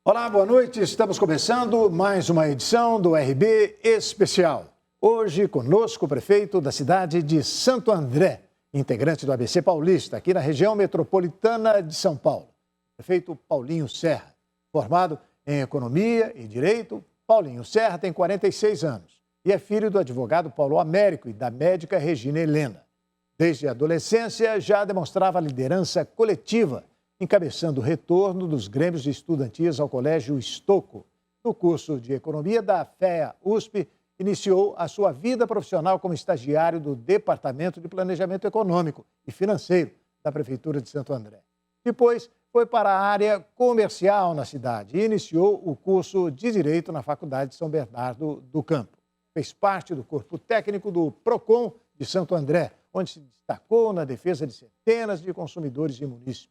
Olá, boa noite. Estamos começando mais uma edição do RB Especial. Hoje, conosco, o prefeito da cidade de Santo André, integrante do ABC Paulista, aqui na região metropolitana de São Paulo. O prefeito Paulinho Serra, formado em Economia e Direito. Paulinho Serra tem 46 anos e é filho do advogado Paulo Américo e da médica Regina Helena. Desde a adolescência, já demonstrava liderança coletiva, encabeçando o retorno dos grêmios estudantis ao Colégio Estocco. No curso de Economia da FEA USP, iniciou a sua vida profissional como estagiário do Departamento de Planejamento Econômico e Financeiro da Prefeitura de Santo André. Depois, foi para a área comercial na cidade e iniciou o curso de Direito na Faculdade de São Bernardo do Campo. Fez parte do corpo técnico do PROCON de Santo André, onde se destacou na defesa de centenas de consumidores e munícipes.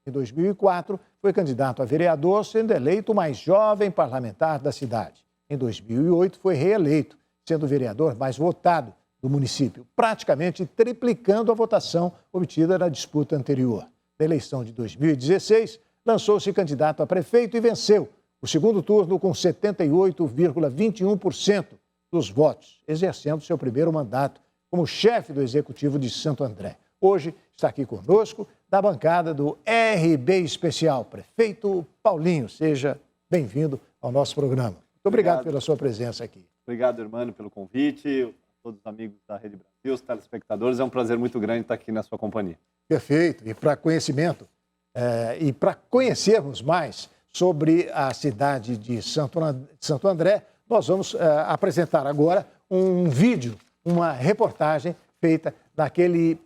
Em 2004, foi candidato a vereador, sendo eleito o mais jovem parlamentar da cidade. Em 2008, foi reeleito, sendo o vereador mais votado do município, praticamente triplicando a votação obtida na disputa anterior. Na eleição de 2016, lançou-se candidato a prefeito e venceu o segundo turno com 78,21% dos votos, exercendo seu primeiro mandato como chefe do Executivo de Santo André. Hoje está aqui conosco, da bancada do RB Especial, prefeito Paulinho. Seja bem-vindo ao nosso programa. Muito obrigado pela sua presença aqui. Obrigado, irmão, pelo convite. A todos os amigos da Rede Brasil, os telespectadores, é um prazer muito grande estar aqui na sua companhia. Perfeito. E para conhecimento, e para conhecermos mais sobre a cidade de Santo André, nós vamos apresentar agora um vídeo, uma reportagem feita daquele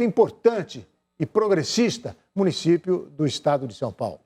importante e progressista município do estado de São Paulo.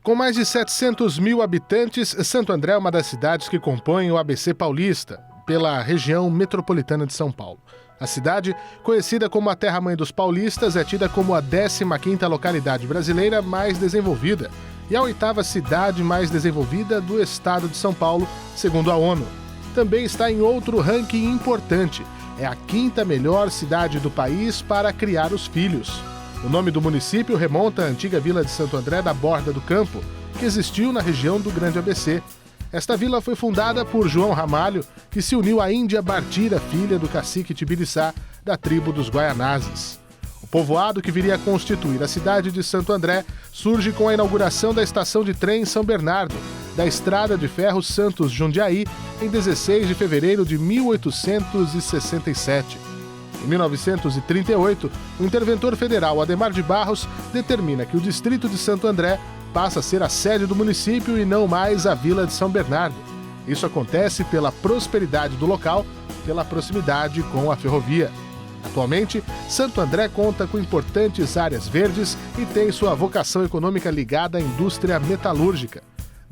Com mais de 700 mil habitantes, Santo André é uma das cidades que compõem o ABC Paulista, pela região metropolitana de São Paulo. A cidade, conhecida como a terra-mãe dos paulistas, é tida como a 15ª localidade brasileira mais desenvolvida e a 8ª cidade mais desenvolvida do estado de São Paulo, segundo a ONU. Também está em outro ranking importante. É a 5ª melhor cidade do país para criar os filhos. O nome do município remonta à antiga vila de Santo André da Borda do Campo, que existiu na região do Grande ABC. Esta vila foi fundada por João Ramalho, que se uniu à Índia Bartira, filha do cacique Tibiriçá, da tribo dos Guaianazes. O povoado que viria a constituir a cidade de Santo André surge com a inauguração da estação de trem São Bernardo, da Estrada de Ferro Santos-Jundiaí, em 16 de fevereiro de 1867. Em 1938, o interventor federal Adhemar de Barros determina que o distrito de Santo André passa a ser a sede do município e não mais a Vila de São Bernardo. Isso acontece pela prosperidade do local, pela proximidade com a ferrovia. Atualmente, Santo André conta com importantes áreas verdes e tem sua vocação econômica ligada à indústria metalúrgica.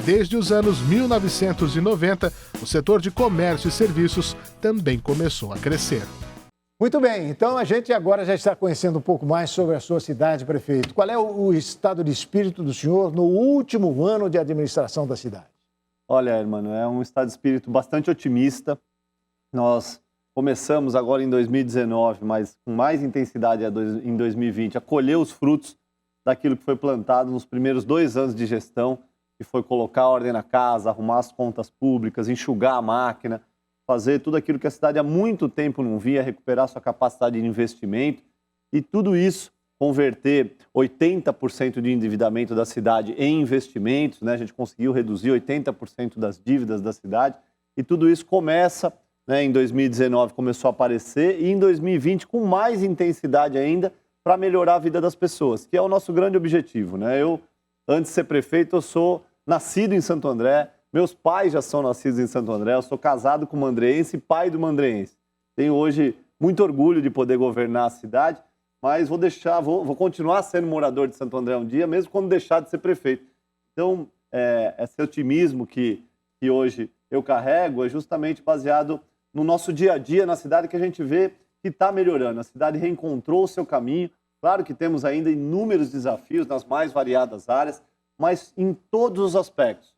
Desde os anos 1990, o setor de comércio e serviços também começou a crescer. Muito bem, então a gente agora já está conhecendo um pouco mais sobre a sua cidade, prefeito. Qual é o estado de espírito do senhor no último ano de administração da cidade? Olha, irmão, é um estado de espírito bastante otimista. Nós começamos agora em 2019, mas com mais intensidade em 2020, a colher os frutos daquilo que foi plantado nos primeiros 2 anos de gestão, que foi colocar a ordem na casa, arrumar as contas públicas, enxugar a máquina, fazer tudo aquilo que a cidade há muito tempo não via, recuperar sua capacidade de investimento e tudo isso converter 80% de endividamento da cidade em investimentos, né? A gente conseguiu reduzir 80% das dívidas da cidade e tudo isso começa, né, em 2019 começou a aparecer e em 2020 com mais intensidade ainda para melhorar a vida das pessoas, que é o nosso grande objetivo, né? Eu, antes de ser prefeito, eu sou nascido em Santo André, meus pais já são nascidos em Santo André, eu sou casado com mandreense e pai do mandreense. Tenho hoje muito orgulho de poder governar a cidade, mas vou continuar sendo morador de Santo André um dia, mesmo quando deixar de ser prefeito. Então, esse otimismo que hoje eu carrego é justamente baseado no nosso dia a dia na cidade, que a gente vê que está melhorando. A cidade reencontrou o seu caminho. Claro que temos ainda inúmeros desafios nas mais variadas áreas, mas em todos os aspectos,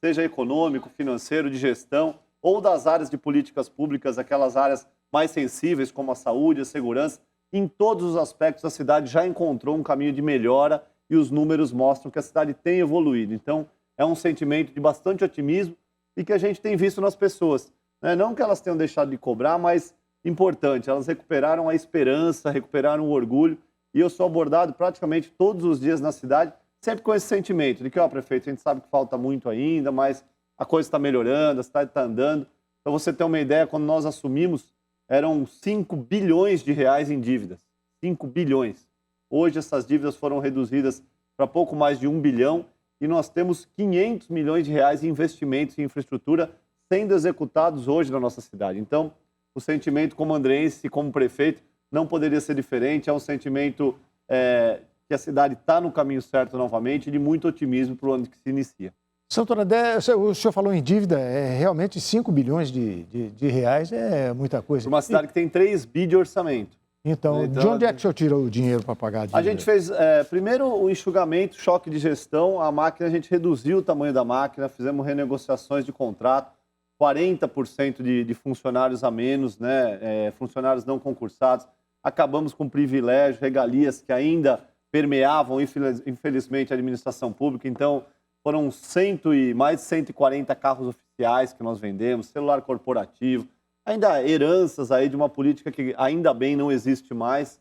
seja econômico, financeiro, de gestão, ou das áreas de políticas públicas, aquelas áreas mais sensíveis como a saúde, a segurança, em todos os aspectos a cidade já encontrou um caminho de melhora e os números mostram que a cidade tem evoluído. Então, é um sentimento de bastante otimismo e que a gente tem visto nas pessoas. Né? Não que elas tenham deixado de cobrar, mas importante, elas recuperaram a esperança, recuperaram o orgulho, e eu sou abordado praticamente todos os dias na cidade, sempre com esse sentimento de que, ó, prefeito, a gente sabe que falta muito ainda, mas a coisa está melhorando, a cidade está andando. Para você ter uma ideia, quando nós assumimos, eram 5 bilhões de reais em dívidas. 5 bilhões. Hoje essas dívidas foram reduzidas para pouco mais de 1 bilhão e nós temos 500 milhões de reais em investimentos em infraestrutura sendo executados hoje na nossa cidade. Então, o sentimento como andreense e como prefeito não poderia ser diferente. É um sentimento que a cidade está no caminho certo novamente e de muito otimismo para o ano que se inicia. Santo André, o senhor falou em dívida, realmente 5 bilhões de reais é muita coisa. Uma cidade que tem 3 bi de orçamento. Então, de onde é que o senhor tira o dinheiro para pagar a dívida? A gente fez, primeiro, o enxugamento, choque de gestão. A máquina, a gente reduziu o tamanho da máquina, fizemos renegociações de contrato, 40% de funcionários a menos, né? Funcionários não concursados. Acabamos com privilégios, regalias que ainda permeavam, infelizmente, a administração pública. Então, foram mais de 140 carros oficiais que nós vendemos, celular corporativo, ainda heranças aí de uma política que ainda bem não existe mais.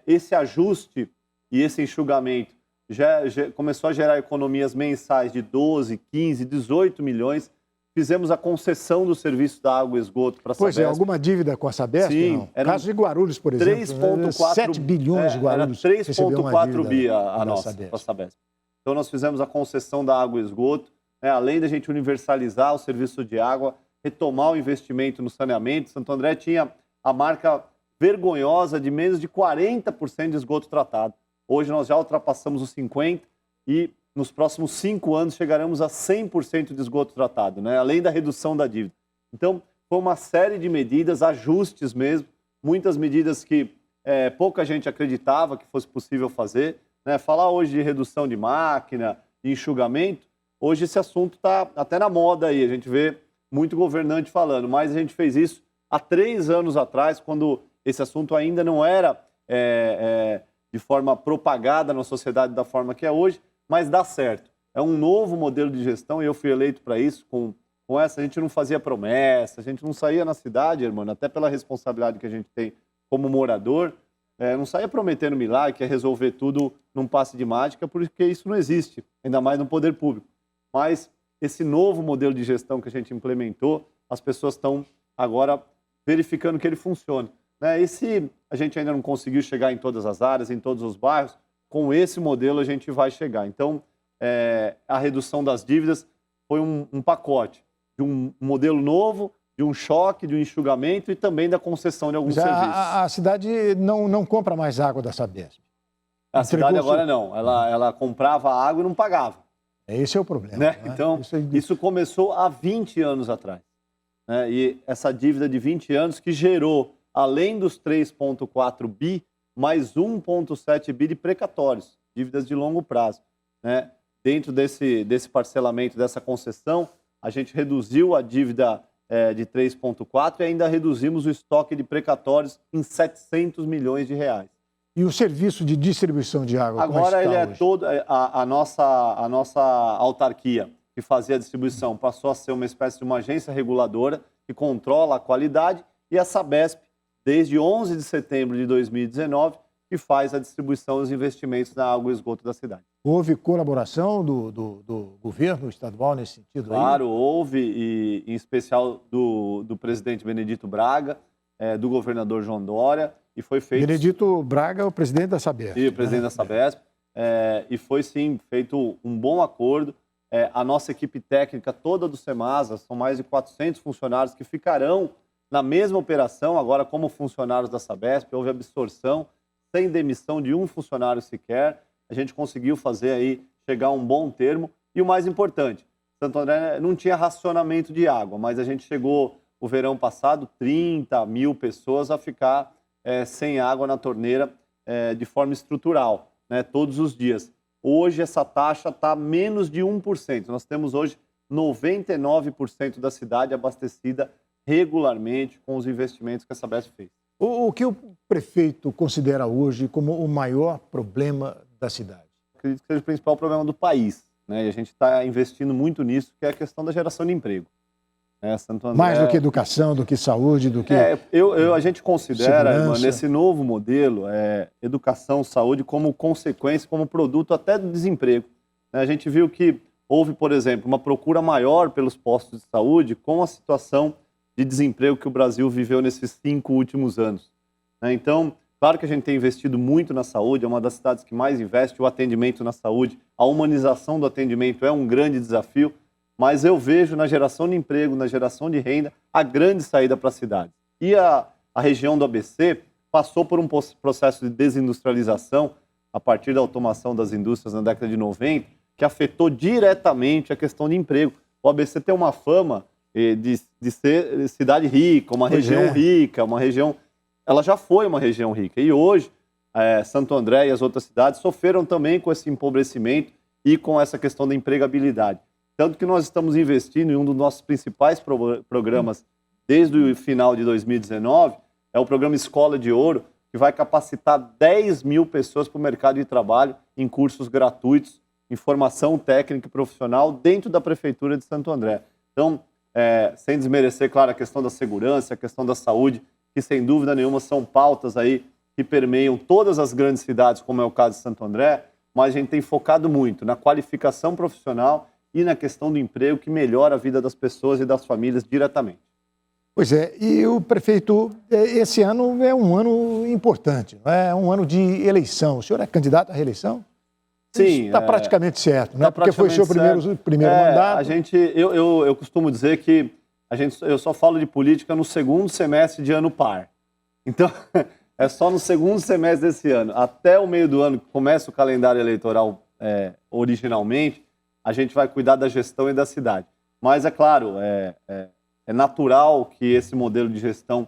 Esse ajuste e esse enxugamento já começou a gerar economias mensais de 12, 15, 18 milhões. Fizemos a concessão do serviço da água e esgoto para a Sabesp. Pois é, alguma dívida com a Sabesp? Sim. Não. Caso de Guarulhos, por exemplo. 7 bilhões de Guarulhos. 3,4 bi a nossa, para a Sabesp. Então, nós fizemos a concessão da água e esgoto, né? Além da gente universalizar o serviço de água, retomar o investimento no saneamento. Santo André tinha a marca vergonhosa de menos de 40% de esgoto tratado. Hoje nós já ultrapassamos os 50% e nos próximos 5 anos chegaremos a 100% de esgoto tratado, né? Além da redução da dívida. Então, foi uma série de medidas, ajustes mesmo, muitas medidas que pouca gente acreditava que fosse possível fazer. Né? Falar hoje de redução de máquina, de enxugamento, hoje esse assunto está até na moda aí, a gente vê muito governante falando, mas a gente fez isso há 3 anos atrás, quando esse assunto ainda não era de forma propagada na sociedade da forma que é hoje, mas dá certo. É um novo modelo de gestão e eu fui eleito para isso. Com essa, a gente não fazia promessa, a gente não saía na cidade, irmão, até pela responsabilidade que a gente tem como morador, não saía prometendo milagre, que é resolver tudo num passe de mágica, porque isso não existe, ainda mais no poder público. Mas esse novo modelo de gestão que a gente implementou, as pessoas estão agora verificando que ele funciona. Né? E se a gente ainda não conseguiu chegar em todas as áreas, em todos os bairros, com esse modelo a gente vai chegar. Então, a redução das dívidas foi um pacote de um modelo novo, de um choque, de um enxugamento e também da concessão de alguns serviços. A cidade não compra mais água da Sabesp. A cidade agora não. Ela comprava água e não pagava. Esse é o problema. Né? Então, isso começou há 20 anos atrás. Né? E essa dívida de 20 anos que gerou, além dos 3,4 bi, mais 1,7 bi de precatórios, dívidas de longo prazo. Né? Dentro desse parcelamento, dessa concessão, a gente reduziu a dívida de 3,4 e ainda reduzimos o estoque de precatórios em 700 milhões de reais. E o serviço de distribuição de água? Agora ele é todo... A nossa autarquia, que fazia a distribuição, passou a ser uma espécie de uma agência reguladora que controla a qualidade, e a Sabesp, desde 11 de setembro de 2019, que faz a distribuição dos investimentos na água e esgoto da cidade. Houve colaboração do governo estadual nesse sentido? Claro, houve, e em especial do presidente Benedito Braga, do governador João Dória, e foi feito... Benedito Braga é o presidente da Sabesp. Sim, o presidente da Sabesp, e foi sim feito um bom acordo. A nossa equipe técnica toda do Semasa, são mais de 400 funcionários que ficarão na mesma operação, agora como funcionários da Sabesp. Houve absorção, sem demissão de um funcionário sequer. A gente conseguiu fazer aí, chegar a um bom termo. E o mais importante, Santo André não tinha racionamento de água, mas a gente chegou, o verão passado, 30 mil pessoas a ficar sem água na torneira de forma estrutural, né, todos os dias. Hoje essa taxa está menos de 1%. Nós temos hoje 99% da cidade abastecida regularmente com os investimentos que a Sabesp fez. O que o prefeito considera hoje como o maior problema da cidade? Acredito que seja o principal problema do país. né? E a gente está investindo muito nisso, que é a questão da geração de emprego. Santo André... Mais do que educação, do que saúde, do que... A gente considera, irmã, nesse novo modelo, educação, saúde como consequência, como produto até do desemprego. A gente viu que houve, por exemplo, uma procura maior pelos postos de saúde com a situação de desemprego que o Brasil viveu nesses 5 últimos anos. Então, claro que a gente tem investido muito na saúde, é uma das cidades que mais investe, o atendimento na saúde, a humanização do atendimento é um grande desafio, mas eu vejo na geração de emprego, na geração de renda, a grande saída para a cidade. E a região do ABC passou por um processo de desindustrialização a partir da automação das indústrias na década de 90, que afetou diretamente a questão de emprego. O ABC tem uma fama de ser cidade rica, uma região rica, uma região... Ela já foi uma região rica. E hoje, Santo André e as outras cidades sofreram também com esse empobrecimento e com essa questão da empregabilidade. Tanto que nós estamos investindo em um dos nossos principais programas desde o final de 2019, é o programa Escola de Ouro, que vai capacitar 10 mil pessoas para o mercado de trabalho em cursos gratuitos, em formação técnica e profissional dentro da Prefeitura de Santo André. Então, sem desmerecer, claro, a questão da segurança, a questão da saúde, que sem dúvida nenhuma são pautas aí que permeiam todas as grandes cidades, como é o caso de Santo André, mas a gente tem focado muito na qualificação profissional e na questão do emprego, que melhora a vida das pessoas e das famílias diretamente. Pois é, e o prefeito, esse ano é um ano importante, não é? É um ano de eleição. O senhor é candidato à reeleição? Sim. Está praticamente certo, né? Porque foi seu primeiro mandato. Eu costumo dizer que eu só falo de política no segundo semestre de ano par. Então, é só no segundo semestre desse ano. Até o meio do ano, que começa o calendário eleitoral originalmente, a gente vai cuidar da gestão e da cidade. Mas, é claro, é natural que esse modelo de gestão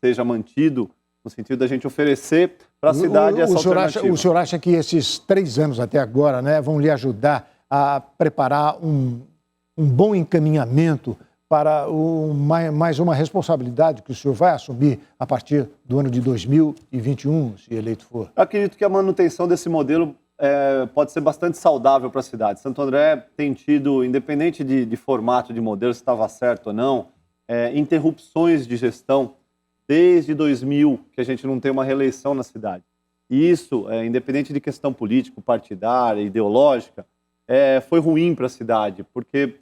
seja mantido, no sentido da gente oferecer para a cidade essa alternativa. O senhor acha que esses 3 anos até agora, né, vão lhe ajudar a preparar um bom encaminhamento para mais uma responsabilidade que o senhor vai assumir a partir do ano de 2021, se eleito for? Eu acredito que a manutenção desse modelo pode ser bastante saudável para a cidade. Santo André tem tido, independente de formato de modelo, se estava certo ou não, interrupções de gestão desde 2000, que a gente não tem uma reeleição na cidade. E isso, independente de questão política, partidária, ideológica, foi ruim para a cidade, porque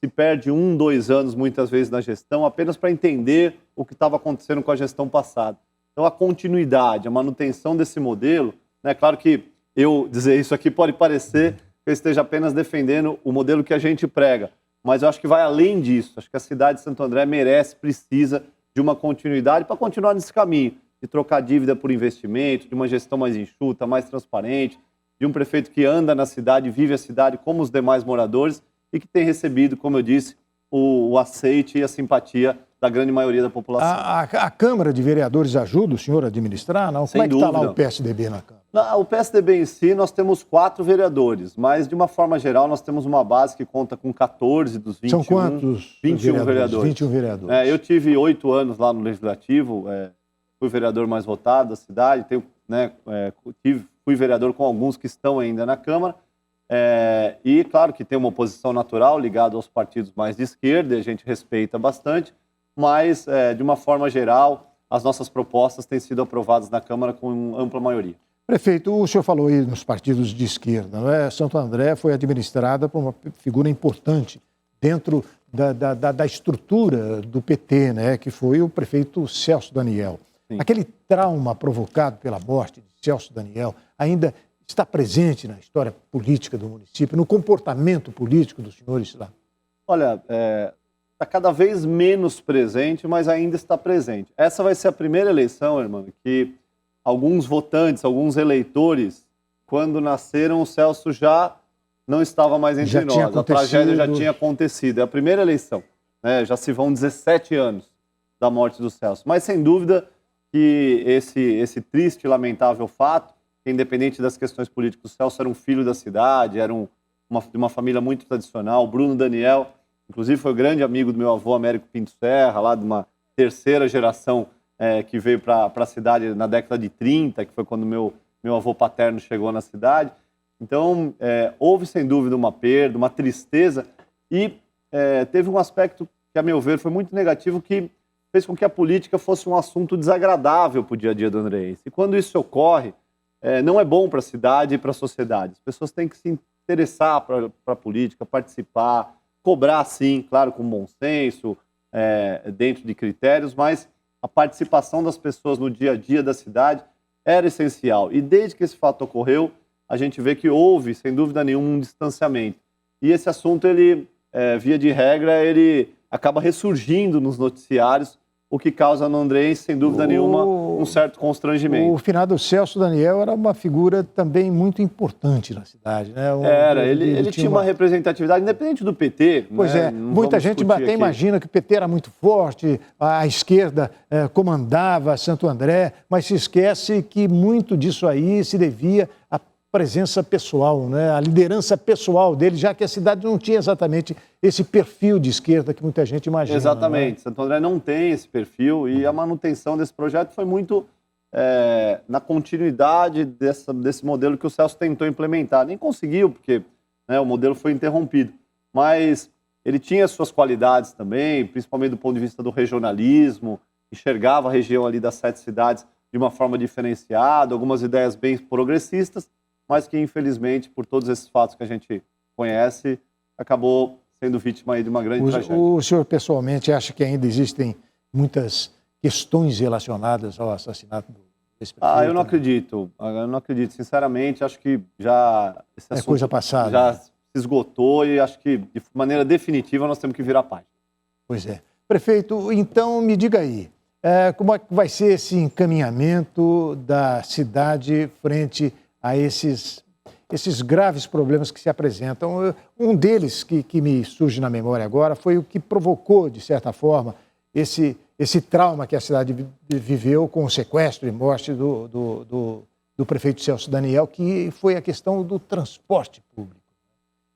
se perde 1, 2 anos, muitas vezes, na gestão, apenas para entender o que estava acontecendo com a gestão passada. Então, a continuidade, a manutenção desse modelo, né, claro que eu dizer isso aqui pode parecer que eu esteja apenas defendendo o modelo que a gente prega, mas eu acho que vai além disso. Acho que a cidade de Santo André merece, precisa de uma continuidade para continuar nesse caminho, de trocar dívida por investimento, de uma gestão mais enxuta, mais transparente, de um prefeito que anda na cidade, vive a cidade como os demais moradores e que tem recebido, como eu disse, o aceite e a simpatia da grande maioria da população. A Câmara de Vereadores ajuda o senhor a administrar? Não? Como é que está lá o PSDB na Câmara? O PSDB em si, nós temos 4 vereadores, mas de uma forma geral nós temos uma base que conta com 14 dos 21. São quantos 21 vereadores. 21 vereadores. Eu tive 8 anos lá no Legislativo, fui vereador mais votado da cidade, fui vereador com alguns que estão ainda na Câmara, e claro que tem uma oposição natural ligada aos partidos mais de esquerda, e a gente respeita bastante, mas de uma forma geral as nossas propostas têm sido aprovadas na Câmara com ampla maioria. Prefeito, o senhor falou aí nos partidos de esquerda, não é? Santo André foi administrada por uma figura importante dentro da estrutura do PT, né? Que foi o prefeito Celso Daniel. Sim. Aquele trauma provocado pela morte de Celso Daniel ainda está presente na história política do município, no comportamento político dos senhores lá? Olha, está cada vez menos presente, mas ainda está presente. Essa vai ser a primeira eleição, irmão, que alguns votantes, alguns eleitores, quando nasceram, o Celso já não estava mais entre nós. A tragédia já tinha acontecido. É a primeira eleição, né? Já se vão 17 anos da morte do Celso. Mas, sem dúvida, que esse triste e lamentável fato, independente das questões políticas, o Celso era um filho da cidade, era de uma família muito tradicional. O Bruno Daniel, inclusive, foi grande amigo do meu avô Américo Pinto Serra, lá de uma terceira geração que veio para a cidade na década de 30, que foi quando meu avô paterno chegou na cidade. Então, houve sem dúvida uma perda, uma tristeza e teve um aspecto que, a meu ver, foi muito negativo, que fez com que a política fosse um assunto desagradável para o dia a dia do andreense. E quando isso ocorre, não é bom para a cidade e para a sociedade. As pessoas têm que se interessar para a política, participar, cobrar sim, claro, com bom senso, dentro de critérios, mas a participação das pessoas no dia a dia da cidade era essencial. E desde que esse fato ocorreu, a gente vê que houve, sem dúvida nenhuma, um distanciamento. E esse assunto, ele, via de regra, ele acaba ressurgindo nos noticiários, o que causa no andreense, sem dúvida nenhuma, um certo constrangimento. O finado Celso Daniel era uma figura também muito importante na cidade, né? Ele tinha uma representatividade, independente do PT. Pois né? Muita gente até imagina que o PT era muito forte, a esquerda comandava Santo André, mas se esquece que muito disso aí se devia à presença pessoal, né? A liderança pessoal dele, já que a cidade não tinha exatamente esse perfil de esquerda que muita gente imagina. Exatamente. Né? Santo André não tem esse perfil e a manutenção desse projeto foi muito na continuidade desse modelo que o Celso tentou implementar. Nem conseguiu, porque o modelo foi interrompido. Mas ele tinha suas qualidades também, principalmente do ponto de vista do regionalismo, enxergava a região ali das 7 cidades de uma forma diferenciada, algumas ideias bem progressistas, mas que, infelizmente, por todos esses fatos que a gente conhece, acabou sendo vítima aí de uma grande tragédia. O senhor, pessoalmente, acha que ainda existem muitas questões relacionadas ao assassinato desse prefeito? Eu não acredito. Eu não acredito. Sinceramente, acho que já esse assunto coisa passada. Já se esgotou e acho que, de maneira definitiva, nós temos que virar a página. Pois é. Prefeito, então me diga aí, como é que vai ser esse encaminhamento da cidade frente a esses graves problemas que se apresentam? Um deles que me surge na memória agora foi o que provocou, de certa forma, esse trauma que a cidade viveu com o sequestro e morte do prefeito Celso Daniel, que foi a questão do transporte público,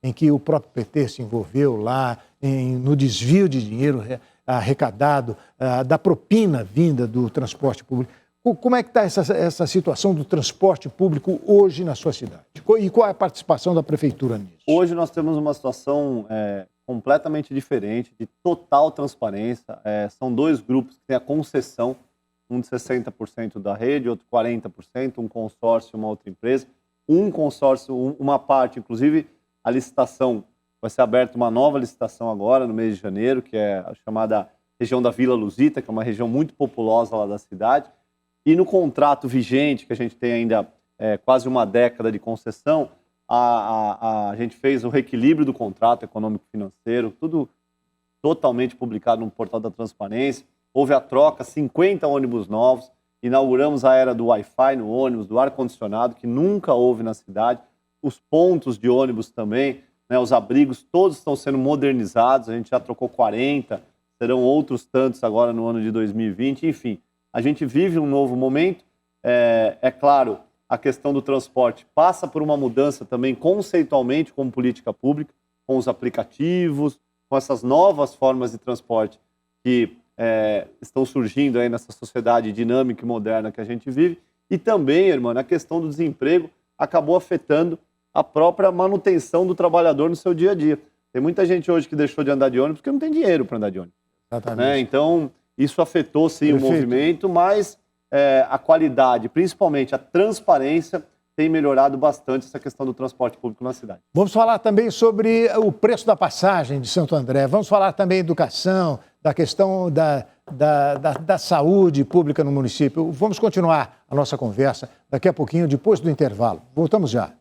em que o próprio PT se envolveu lá no desvio de dinheiro arrecadado, da propina vinda do transporte público. Como é que está essa situação do transporte público hoje na sua cidade? E qual é a participação da prefeitura nisso? Hoje nós temos uma situação completamente diferente, de total transparência. São 2 grupos que têm a concessão, um de 60% da rede, outro 40%, um consórcio e uma outra empresa. Um consórcio, uma parte, inclusive a licitação, vai ser aberta uma nova licitação agora, no mês de janeiro, que é a chamada região da Vila Luzita, que é uma região muito populosa lá da cidade. E no contrato vigente, que a gente tem ainda quase uma década de concessão, a gente fez o reequilíbrio do contrato econômico-financeiro, tudo totalmente publicado no portal da transparência. Houve a troca, 50 ônibus novos, inauguramos a era do Wi-Fi no ônibus, do ar-condicionado, que nunca houve na cidade, os pontos de ônibus também, os abrigos, todos estão sendo modernizados, a gente já trocou 40, serão outros tantos agora no ano de 2020, enfim. A gente vive um novo momento, claro, a questão do transporte passa por uma mudança também conceitualmente como política pública, com os aplicativos, com essas novas formas de transporte que estão surgindo aí nessa sociedade dinâmica e moderna que a gente vive. E também, irmã, a questão do desemprego acabou afetando a própria manutenção do trabalhador no seu dia a dia. Tem muita gente hoje que deixou de andar de ônibus porque não tem dinheiro para andar de ônibus. Exatamente. Então, isso afetou sim o movimento, mas a qualidade, principalmente a transparência, tem melhorado bastante essa questão do transporte público na cidade. Vamos falar também sobre o preço da passagem de Santo André. Vamos falar também de educação, da questão da saúde pública no município. Vamos continuar a nossa conversa daqui a pouquinho, depois do intervalo. Voltamos já.